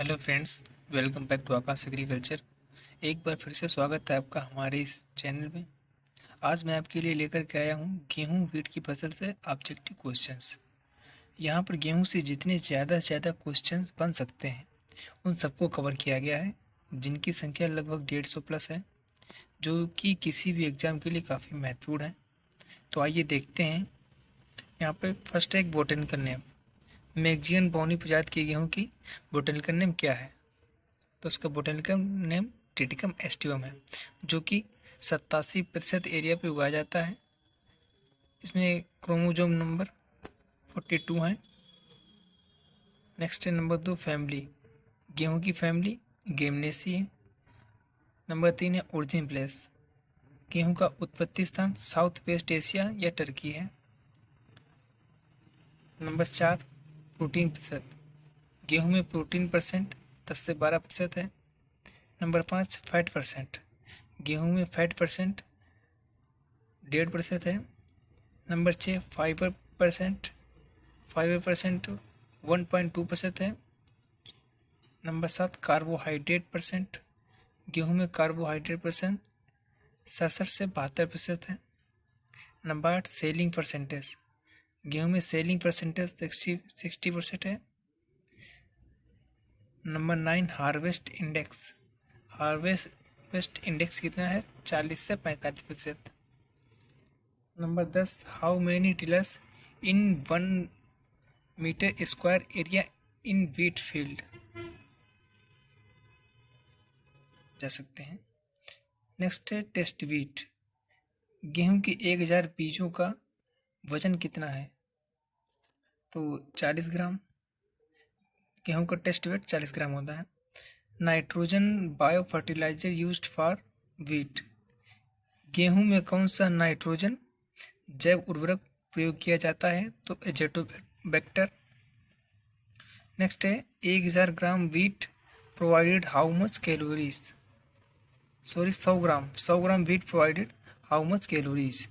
Hello friends, welcome back to Aakash agriculture. एक बार फिर से स्वागत है आपका हमारे इस चैनल में। आज मैं आपके लिए लेकर के आया हूँ गेहूँ वीट की फसल से ऑब्जेक्टिव क्वेश्चंस। यहाँ पर गेहूँ से जितने ज़्यादा से ज़्यादा क्वेश्चंस बन सकते हैं उन सबको कवर किया गया है, जिनकी संख्या लगभग 150 प्लस है, जो कि किसी भी एग्ज़ाम के लिए काफ़ी महत्वपूर्ण है। तो आइए देखते हैं। यहाँ पर फर्स्ट है एक बोटेनिकल नेम। मैगजीनियन बोनी प्रजाति के गेहूँ की बोटेनिकल नेम क्या है? तो उसका बोटेनिकल नेम ट्रिटिकम एस्टिवम है, जो कि 87% एरिया पे उगाया जाता है। इसमें क्रोमोजोम नंबर 42 है। नेक्स्ट है नंबर 2 फैमिली। गेहूं की फैमिली गेमनेसी है। नंबर 3 है ओरिजिन प्लेस। गेहूं का उत्पत्ति स्थान साउथ वेस्ट एशिया या टर्की है। नंबर 4 प्रोटीन प्रतिशत। गेहूं में प्रोटीन परसेंट 10 से 12% है। Number 5 fat percent. गेहूं में फैट परसेंट 1.5% है। नंबर 6 फाइबर परसेंट 1.2% है। Number 7 carbohydrate percent. गेहूं में कार्बोहाइड्रेट परसेंट 67 से 72% है। Number 8 selling percentage. गेहूं में सेलिंग परसेंटेज 60% है। नंबर 9 हार्वेस्ट इंडेक्स कितना है? 40 से 45%। Number 10 how many tillers in 1 metre square area in wheat field जा सकते हैं। नेक्स्ट है टेस्ट वीट। गेहूं की 1000 बीजों का वजन कितना है? तो 40 ग्राम। गेहूं का टेस्ट वेट 40 ग्राम होता है। Nitrogen bio fertiliser used for wheat. गेहूं में कौन सा नाइट्रोजन जैव उर्वरक प्रयोग किया जाता है? तो एजेटोबैक्टर। नेक्स्ट है 1000 gram wheat provided how much calories? 100 gram wheat provided how much calories?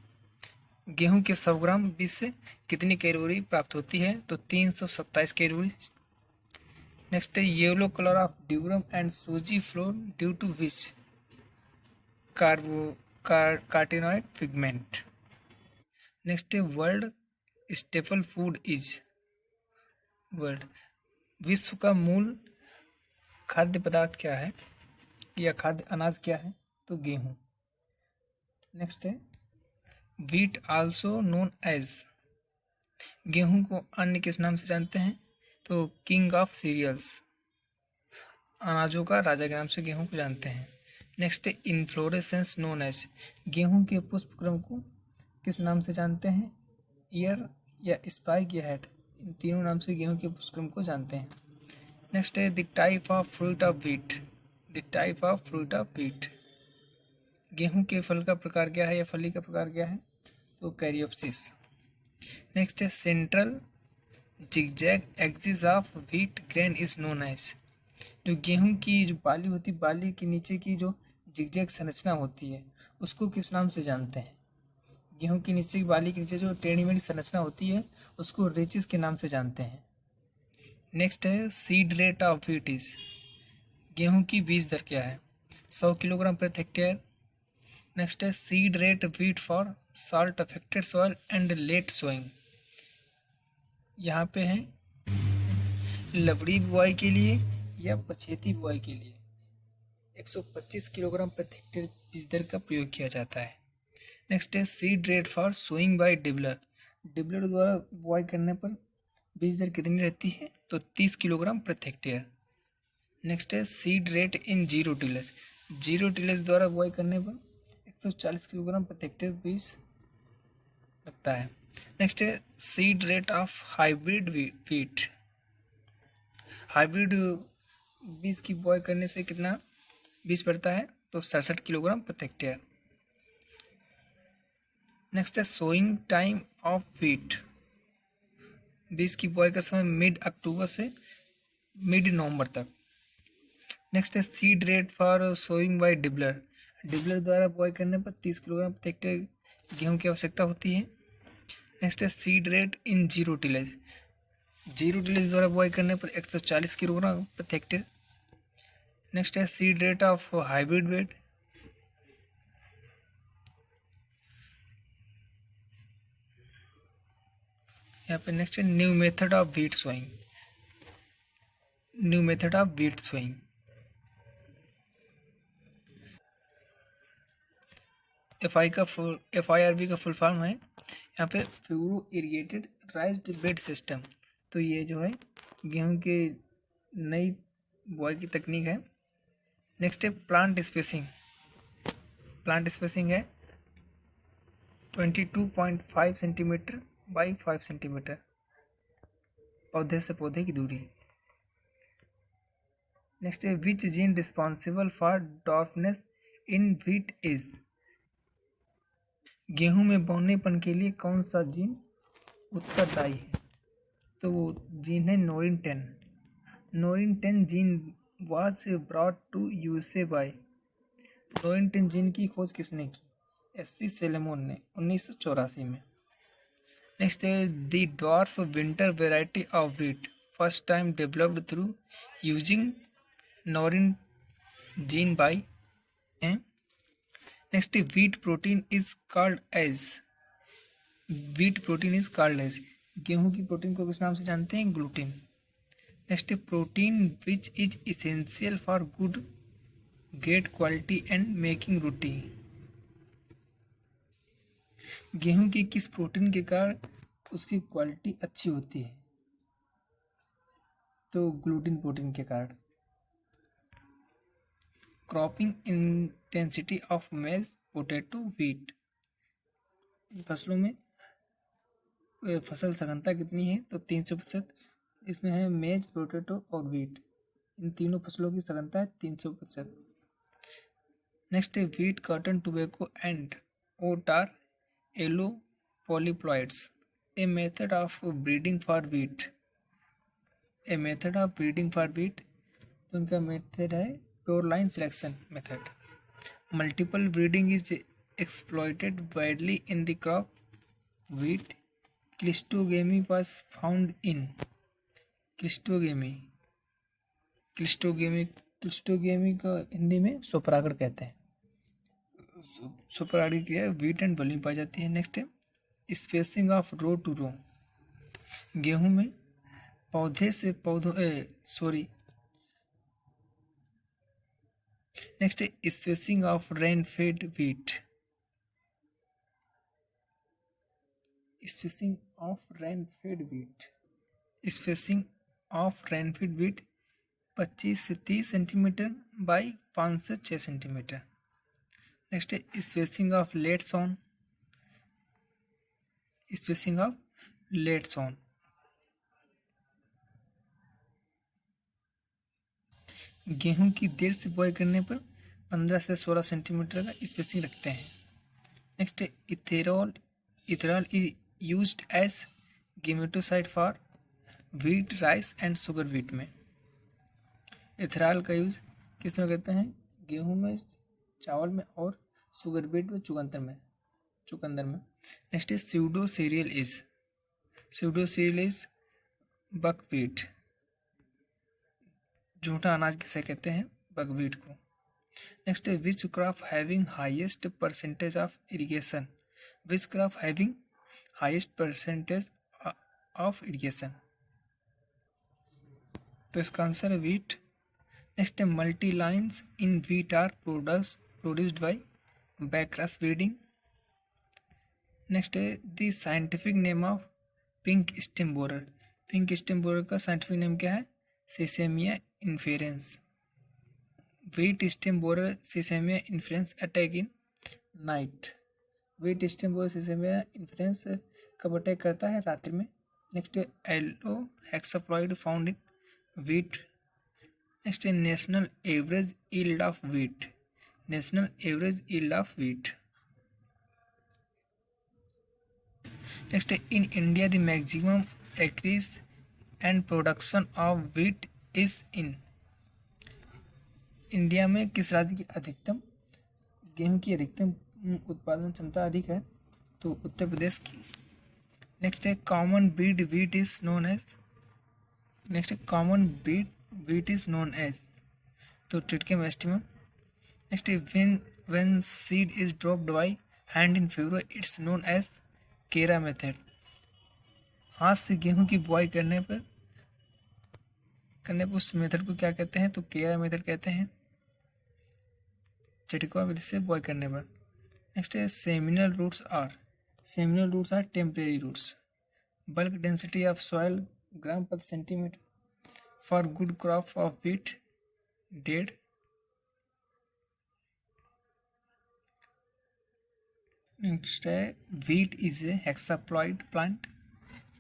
गेहूं के 100 ग्राम बीज से कितनी कैलोरी प्राप्त होती है? तो 327 कैलोरी। नेक्स्ट है yellow colour of durum and suji flour due to which carotenoid pigment? Next है world staple food is. World विश्व का मूल खाद्य पदार्थ क्या है या खाद्य अनाज क्या है? तो गेहूं। नेक्स्ट है वीट आल्सो नोन एज। गेहूं को अन्य किस नाम से जानते हैं? तो किंग ऑफ सीरियल्स, अनाजों का राजा के नाम से गेहूं को जानते हैं। नेक्स्ट है इन्फ्लोरेसेंस नोन एज। गेहूं के पुष्प क्रम को किस नाम से जानते हैं? ईयर या स्पाइक या हेड, इन तीनों नाम से गेहूं के पुष्प क्रम को जानते हैं। नेक्स्ट है the type of fruit of wheat. The type of fruit of wheat. गेहूं के फल का प्रकार क्या है या फली का प्रकार क्या है? तो कैरियोप्सिस। नेक्स्ट है central zigzag axis of wheat grain is known as. जो गेहूं की जो बाली होती है, बाली के नीचे की जो जिगजैग संरचना होती है, उसको किस नाम से जानते हैं? गेहूं के नीचे की बाली के नीचे जो टेढ़ी मेढ़ी संरचना होती है, उसको रेचिस के नाम से जानते हैं। नेक्स्ट है seed rate of wheat is. गेहूं की बीज दर क्या है? 100 किलोग्राम प्रति हेक्टेयर। नेक्स्ट है seed rate wheat for salt affected soil and late sowing. यहाँ पे है लवड़ी बुआई के लिए या पछेती बुआई के लिए 125 किलोग्राम प्रति हेक्टेयर बीज दर का प्रयोग किया जाता है। नेक्स्ट है seed rate for sowing by dibbler. Dibbler द्वारा बुआई करने पर बीज दर कितनी रहती है? तो 30 किलोग्राम प्रति हेक्टेयर। नेक्स्ट है seed rate in zero tillage. Zero tillage द्वारा बुआई करने पर 140 किलोग्राम प्रति हेक्टेयर बीज लगता है। नेक्स्ट है seed rate of hybrid wheat. Hybrid बीज की बुआई करने से कितना बीज पड़ता है? तो 67 किलोग्राम प्रति हेक्टेयर। नेक्स्ट है सोइंग टाइम ऑफ व्हीट। बीज की बुआई का समय मिड अक्टूबर से मिड नवंबर तक। नेक्स्ट है seed rate for sowing by dibbler. Dibbler द्वारा बुआई करने पर 30 किलोग्राम प्रति हेक्टेयर गेहूं की आवश्यकता होती है। नेक्स्ट है seed rate in zero tillage. Zero tillage द्वारा बुआई करने पर 140 किलोग्राम प्रति हेक्टेयर नेक्स्ट है seed rate of hybrid wheat. यहाँ पे नेक्स्ट है new method of wheat sowing. New method of wheat sowing. FIRB का फुल फॉर्म है यहाँ पे furrow irrigated raised bed system. तो ये जो है गेहूं के नई बुआई की तकनीक है। नेक्स्ट है प्लांट स्पेसिंग। प्लांट स्पेसिंग है 22.5 सेंटीमीटर बाई 5 सेंटीमीटर, पौधे से पौधे की दूरी। नेक्स्ट है which gene responsible for dwarfness in wheat is. गेहूं में बौनेपन के लिए कौन सा जीन उत्तरदायी है? तो वो जीन है Norin 10। Norin 10 gene was brought to USA by. Norin 10 gene की खोज किसने की? SC सेलेमोन ने 1984 में। नेक्स्ट है the dwarf winter variety of wheat first time developed through using Norin gene by. Next wheat protein is called as. Wheat protein is called as. गेहूं की protein को किस नाम से जानते हैं? Gluten. Next protein which is essential for good great quality and making roti. गेहूं की किस प्रोटीन के कारण उसकी क्वालिटी अच्छी होती है? तो ग्लूटिन प्रोटीन के कारण। क्रॉपिंग इंटेंसिटी ऑफ मेज पोटैटो व्हीट। फसलों में फसल सघनता कितनी है? तो 300%। इसमें है मेज, पोटैटो और व्हीट। इन तीनों फसलों की सघनता है 300%। नेक्स्ट है wheat, cotton, tobacco and oat are yellow polyploids. A method of breeding for wheat. A method of breeding for wheat. तो उनका मेथड है pure line selection method. Multiple breeding is exploited widely in the crop wheat. Cleistogamy was found in। Cleistogamy. Cleistogamy का हिंदी में स्वपरागण कहते हैं। स्वपरागण क्रिया व्हीट एंड बर्ली में पाई जाती है। नेक्स्ट है spacing of row to row. गेहूं में पौधे से पौधों नेक्स्ट है spacing of rain fed wheat. Spacing of rain fed wheat. Spacing of rain fed wheat 25 से 30 सेंटीमीटर बाई 5 से 6 सेंटीमीटर। नेक्स्ट है spacing of late sown. Spacing of late sown. गेहूं की देर से बुआई करने पर 15 से 16 सेंटीमीटर का स्पेसिंग रखते हैं। नेक्स्ट है ethrel. Ethrel is used as gametocide for wheat, rice and sugar wheat में। इथेरॉल का यूज किस में करते हैं? गेहूं में, चावल में और शुगर बीट में, चुकंदर में। Next is pseudo cereal is. Pseudo cereal is buckwheat. झूठा अनाज किसे कहते हैं? बकव्हीट को। नेक्स्ट है which crop having highest percentage of irrigation. Which crop having highest percentage of irrigation. तो इसका आंसर है व्हीट। नेक्स्ट है multi lines in wheat are produced by backcross breeding. Next है the scientific name of pink stem borer. Pink stem borer का scientific name क्या है? सिसेमिया inference. Wheat stem borer Sesamia inferens attack in night. Wheat stem borer Sesamia inferens कब attack करता है? रात्रि में। Next है allo hexaploid found in wheat. Next है national average yield of wheat. National average yield of wheat. Next है in India the maximum acreage and production of wheat is in. India में किस राज्य की अधिकतम गेहूं की अधिकतम उत्पादन क्षमता अधिक है? तो उत्तर प्रदेश की। नेक्स्ट है common bread wheat is known as. Next है common bread wheat is known as. तो triticum aestivum. Next when seed is dropped by hand in furrow it's known as kera method. हाथ से गेहूं की बुआई करने पर उस मेथड को क्या कहते हैं? तो केरा मेथड कहते हैं, झटका विधि से बुआई करने पर। नेक्स्ट है seminal roots are temporary roots. Bulk density of soil gram पर centimetre for good crop of wheat dead. Next है wheat is a hexaploid plant.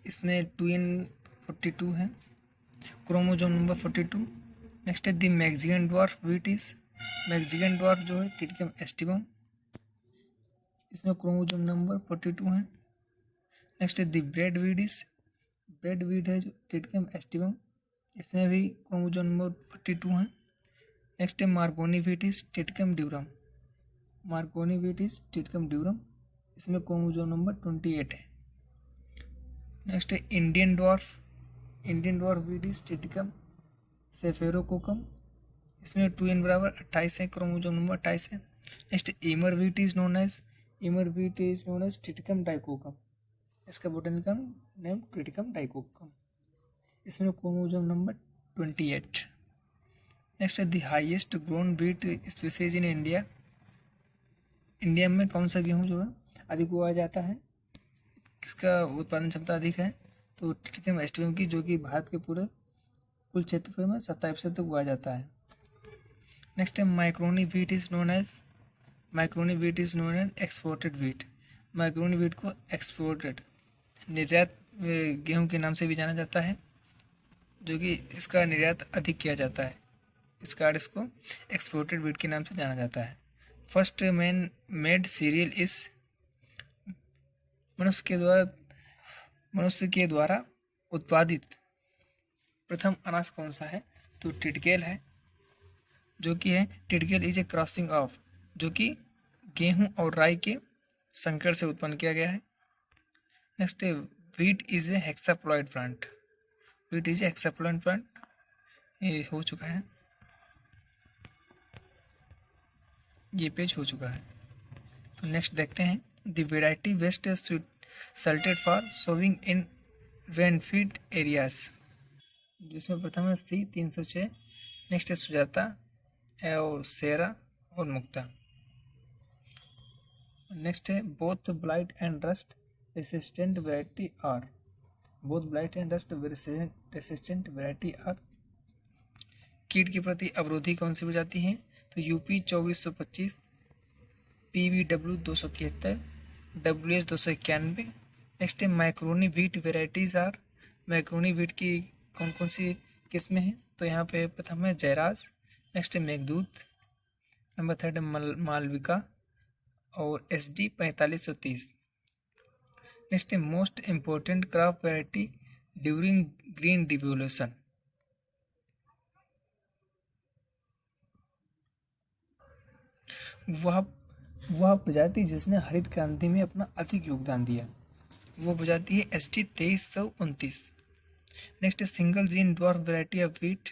इसमें 2n42 है, क्रोमोजोम नंबर 42। नेक्स्ट है the Mexican dwarf wheat is, Mexican dwarf जो है triticum aestivum, इसमें chromosome number 42 है। Next है द ब्रेड व्हीट है जो ट्रिटिकम एस्टिवम, इसमें भी क्रोमोजोम नंबर 42 है। नेक्स्ट है macaroni wheat is triticum durum, इसमें क्रोमोजोम नंबर 28 है। नेक्स्ट है Indian dwarf wheat is triticum sphaerococcum, इसमें 2n बराबर 28 है, क्रोमोजोम नंबर 28 है। Next emmer wheat is known as triticum dicoccum, इसका बोटेनिकल नेम ट्रिटिकम डाइकोकम, इसमें chromosome number 28। Next the highest grown wheat species in India. India में कौन सा गेहूँ जो है अधिक उगाया जाता है, किसका उत्पादन क्षमता अधिक है? तो ट्रिटिकम एस्टिवम की, जो कि भारत के पूरे कुल क्षेत्रफल में 27% तक उगाया जाता है। नेक्स्ट है macaroni wheat is known as exported wheat. Macaroni wheat को एक्सपोर्टेड निर्यात गेहूं के नाम से भी जाना जाता है, जो कि इसका निर्यात अधिक किया जाता है, इस कारण इसको एक्सपोर्टेड व्हीट के नाम से जाना जाता है। First man made serial is, मनुष्य के द्वारा उत्पादित प्रथम अनाज कौन सा है? तो टिटकेल है, जो कि है टिटकेल इज ए क्रॉसिंग ऑफ, जो कि गेहूं और राई के संकर से उत्पन्न किया गया है। नेक्स्ट है wheat is a hexaploid plant, ये हो चुका है, ये पेज हो चुका है। तो नेक्स्ट देखते हैं the variety best suited for sowing in rainfed areas, जिसमें प्रथम है सी 306। नेक्स्ट है सुजाता, एओसेरा और मुक्ता। नेक्स्ट है both blight and rust resistant variety are, कीट के प्रति अवरोधी कौन सी प्रजाति है? तो यूपी 2425, PVW 273, WS 291। नेक्स्ट है macaroni wheat varieties are, macaroni wheat की कौन कौन सी किस्में हैं? तो यहाँ पे प्रथम है जयराज, नेक्स्ट है मेघदूत, नंबर थर्ड है मालविका और SD 4530। नेक्स्ट है most important crop variety during green devolution, वह प्रजाति जिसने हरित क्रांति में अपना अधिक योगदान दिया, वो प्रजाति है SD 2329। नेक्स्ट है single gene dwarf variety of wheat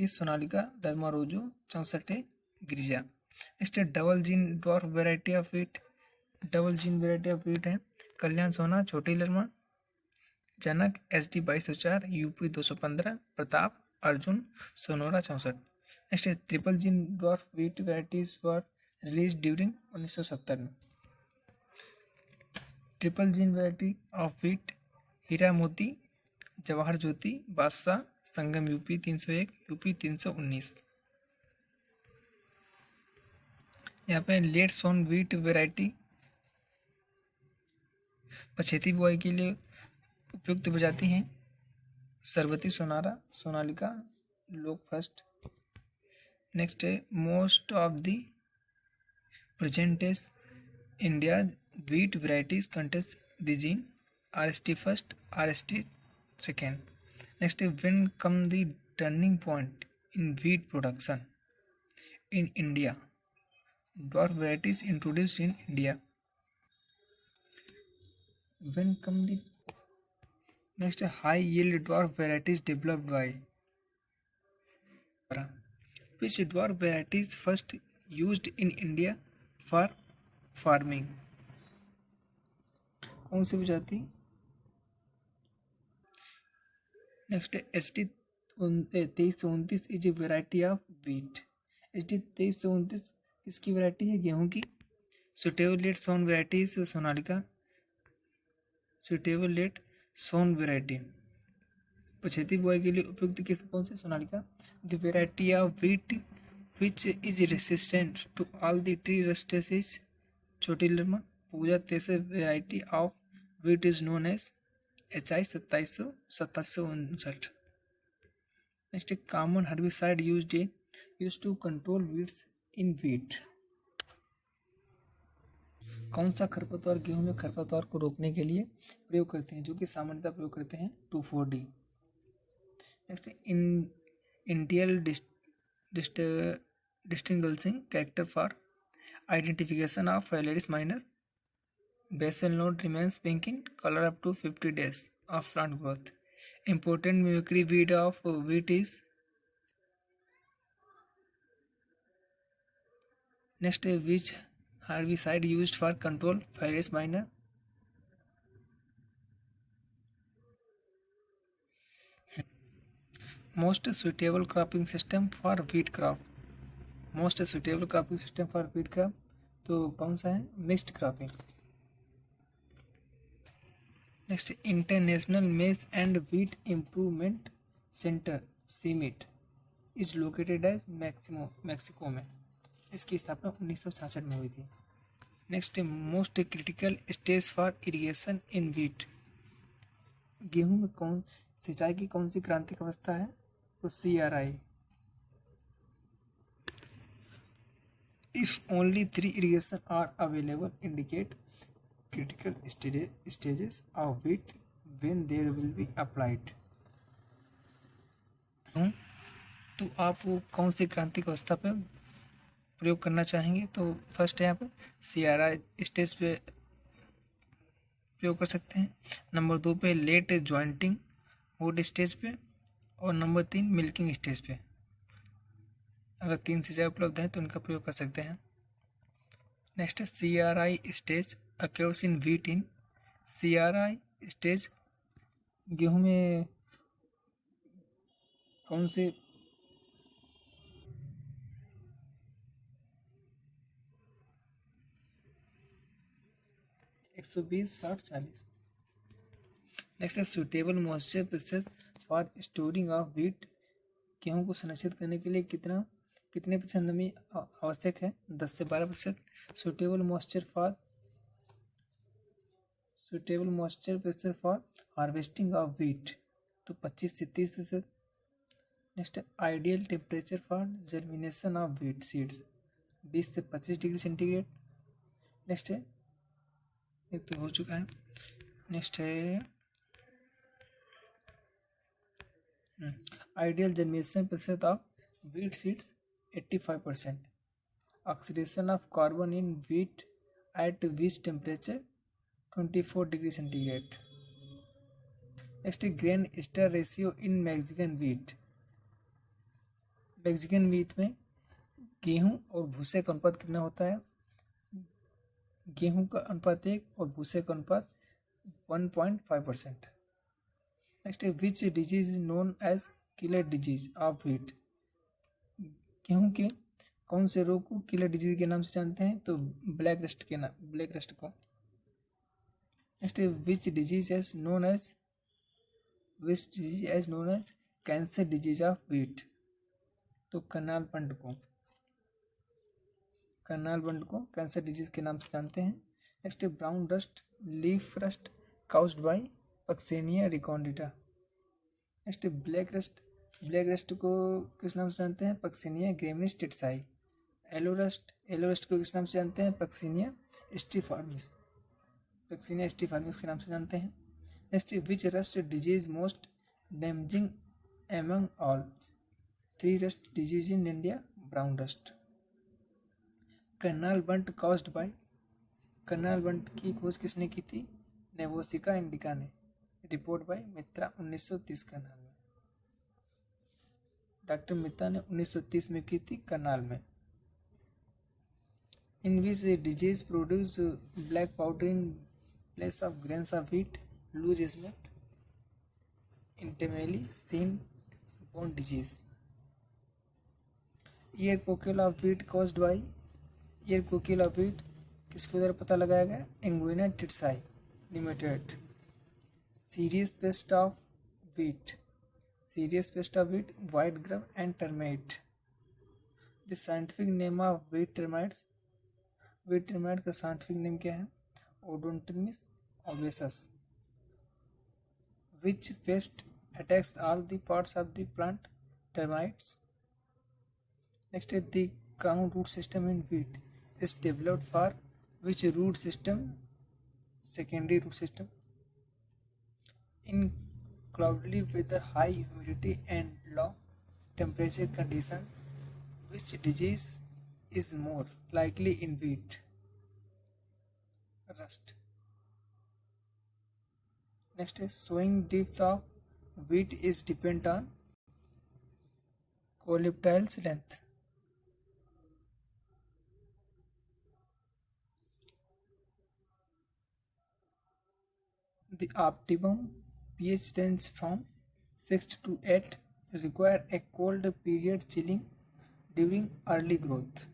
Sonalika धर्मारोजो 64 गिरिजा। नेक्स्ट है double gene dwarf variety of wheat है Kalyan Sona Chhoti Lerma Janak SD 2204, UP 215, Pratap Arjun Sonora 64। Next है triple gene dwarf wheat varieties were released during 1970 में। Triple gene variety of wheat Hira Moti Jawahar ज्योति बादशाह संगम UP 301, UP 319। यहाँ पे late सोन wheat variety पछेती बुआई के लिए उपयुक्त प्रजाति हैं सरवती Sonora Sonalika Lok first. Next है most of the present days India wheat varieties contest the gene RST first RST second. Next है when come the turning point in wheat production in India, dwarf varieties introduced in India. When come the next high yield dwarf varieties developed by Which dwarf variety is first used in India for farming? कौन सी प्रजाति? Next HD 2329 is a variety of wheat. HD 2329 किसकी variety है? गेहूं की। Suitable late sown variety is Sonalika. Suitable late sown variety पछेती बुआई के लिए उपयुक्त किस्म कौन सी? Sonalika. The variety of wheat which is resistant to all the three rusts Chhoti Lerma Puja 23 variety of wheat is known as HI 2759। Next common herbicide used to control weeds in wheat. कौन सा खरपतवार गेहूं में खरपतवार को रोकने के लिए प्रयोग करते हैं, जो कि सामान्यतः प्रयोग करते हैं? 2,4-D। Next ideal distinguishing character for identification of phalaris minor. Basal node remains pink in colour up to 50 days of plant growth. Important mimicry weed of wheat is. Next, which herbicide used for control Phyllus minor? Most suitable cropping system for wheat crop. Most suitable cropping system for wheat crop तो कौन सा है? Mixed cropping. Next international maize and wheat improvement centre CIMMYT is located as Mexico में। इसकी स्थापना 1966 में हुई थी। Next most critical stage for irrigation in wheat. गेहूं में कौन सिंचाई की कौन सी क्रांतिक अवस्था है? तो CRI। If only 3 irrigation are available indicate critical stages of wheat when there will be applied। तो आप वो कौन सी क्रांतिक अवस्था पे प्रयोग करना चाहेंगे? तो फर्स्ट है यहाँ पर CRI स्टेज पे प्रयोग कर सकते हैं। नंबर 2 पे लेट ज्वाइंटिंग वुड स्टेज पे, और नंबर 3 मिल्किंग स्टेज पे। अगर 3 सिंचाई उपलब्ध हैं तो इनका प्रयोग कर सकते हैं। Next CRI stage occurs in wheat in. CRI stage गेहूं में कौन से 120 60 40। नेक्स्ट है सुटेबल मॉइस्चर प्रतिशत फॉर स्टोरिंग ऑफ व्हीट। गेहूं को संरक्षित करने के लिए कितने प्रतिशत नमी आवश्यक है? 10 से 12%। सुटेबल मॉइस्चर प्रतिशत फॉर हार्वेस्टिंग ऑफ व्हीट तो 25 से 30%। Next ideal temperature for germination of wheat seeds 20 से 25 डिग्री सेंटीग्रेड। नेक्स्ट है एक तो हो चुका है। नेक्स्ट है आइडियल जर्मिनेशन प्रतिशत of wheat seeds 85%। Oxidation of carbon in wheat at which temperature 24 degree centigrade. Next grain straw ratio in Mexican wheat. Mexican wheat में गेहूं और भूसे का अनुपात कितना होता है? गेहूं का अनुपात 1 और भूसे का अनुपात 1.5%। Next which disease known as killer disease of wheat. गेहूं के कौन से रोग को किलर डिजीज के नाम से जानते हैं? तो ब्लैक रस्ट को। Next which disease as known as cancer disease of wheat. तो करनाल बंड को कैंसर डिजीज के नाम से जानते हैं। Next brown rust leaf rust caused by puccinia recondita. Next black rust को किस नाम से जानते हैं? पक्सेनिया ग्रेमिनिस टिटसाई। येलो रस्ट को किस नाम से जानते हैं? पक्सेनिया स्टिफॉर्मिस के नाम से जानते हैं। Next which rust disease most damaging among all 3 rust disease in India? Brown rust. Karnal bunt caused by. Karnal bunt की खोज किसने की थी? नेबोसिका इंडिका ने। रिपोर्ट बाय मित्रा 1930 कर्नाल में। डॉक्टर मित्ता ने 1930 में की थी करनाल में। In which disease produce black powder in place of grains of wheat, loose smut, internally seed borne disease. Ear cockle of wheat caused by, ear cockle of wheat किसके द्वारा पता लगाया गया? Anguina tritici nematode. Serious pest of wheat, serious pest of wheat white grub and termite. The scientific name of wheat termites, wheat termite का scientific name क्या है? ओडोंटोमिस ओबेसस। Which pest attacks all the parts of the plant? Termites. Next is the common root system in wheat is developed for which root system? Secondary root system. In cloudy weather, high humidity and low temperature conditions, which disease is more likely in wheat? Rust. Next is sowing depth of wheat is depend on coleoptile's length. The optimum pH range from 6 to 8 require a cold period chilling during early growth.